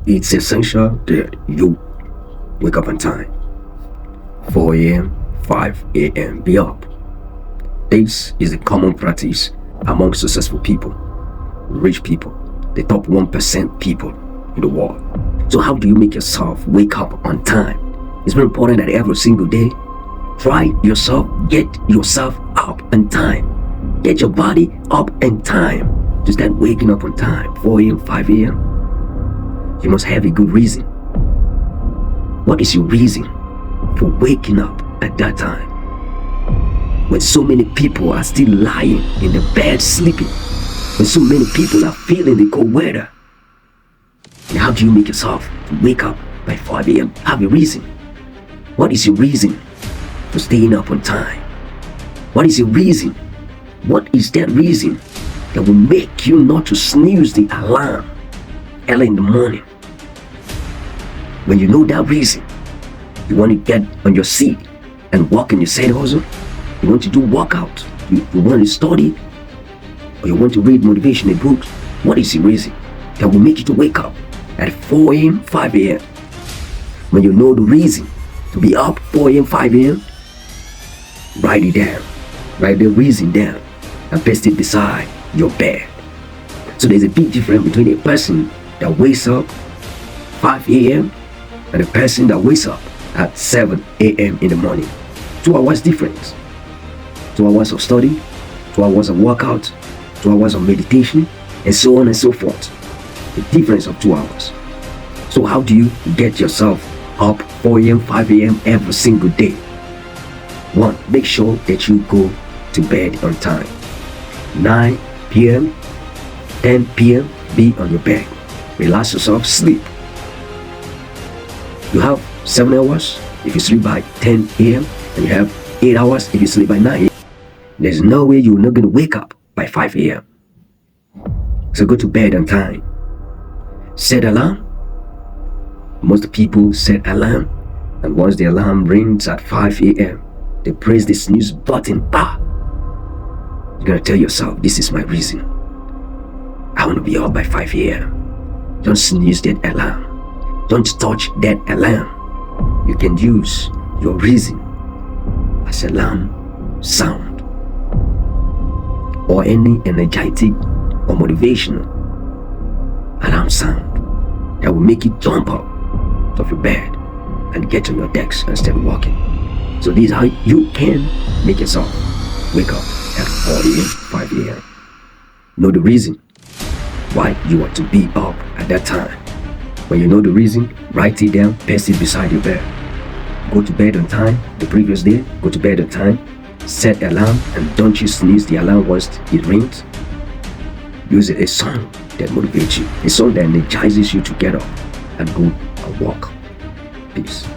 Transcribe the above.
it's essential that you wake up on time. 4 a.m., 5 a.m. Be up. This is a common practice among successful people, rich people, the top 1% people in the world. So how do you make yourself wake up on time? It's very important that every single day, try yourself, get yourself up on time. Get your body up on time. To start waking up on time, 4 a.m., 5 a.m. You must have a good reason. What is your reason for waking up at that time? When so many people are still lying in the bed sleeping, when so many people are feeling the cold weather. And how do you make yourself wake up by 5 a.m.? Have a reason. What is your reason for staying up on time? What is your reason? What is that reason that will make you not to snooze the alarm early in the morning? When you know that reason, you want to get on your seat and walk in your side hustle, you want to do workout, you want to study, or you want to read motivational books. What is the reason that will make you to wake up at 4 a.m., 5 a.m.? When you know the reason to be up 4 a.m., 5 a.m., write it down. Write the reason down and paste it beside your bed. So there's a big difference between a person that wakes up 5 a.m. and a person that wakes up at 7 a.m. in the morning. 2 hours difference. 2 hours of study, 2 hours of workout, 2 hours of meditation, and so on and so forth. The difference of 2 hours. So how do you get yourself up 4 a.m., 5 a.m. every single day? 1. Make sure that you go to bed on time. 9 p.m., 10 p.m., be on your bed. Relax yourself, sleep. You have 7 hours if you sleep by 10 a.m. and you have 8 hours if you sleep by 9 a.m. There's no way you're not going to wake up by 5 a.m. So go to bed on time. Set alarm. Most people set alarm, and once the alarm rings at 5 a.m., they press the snooze button. You're going to tell yourself, this is my reason. I want to be up by 5 a.m. Don't snooze that alarm. Don't touch that alarm. You can use your reason as alarm sound, or any energetic or motivational alarm sound that will make you jump up of your bed and get on your decks and start walking. So this is how you can make yourself wake up at 4 a.m., 5 a.m. Know the reason why you are to be up at that time. When you know the reason, write it down, paste it beside your bed. Go to bed on time the previous day, go to bed on time, set alarm, and don't you snooze the alarm once it rings. Use a song that motivates you, a song that energizes you to get up and go and walk. Peace.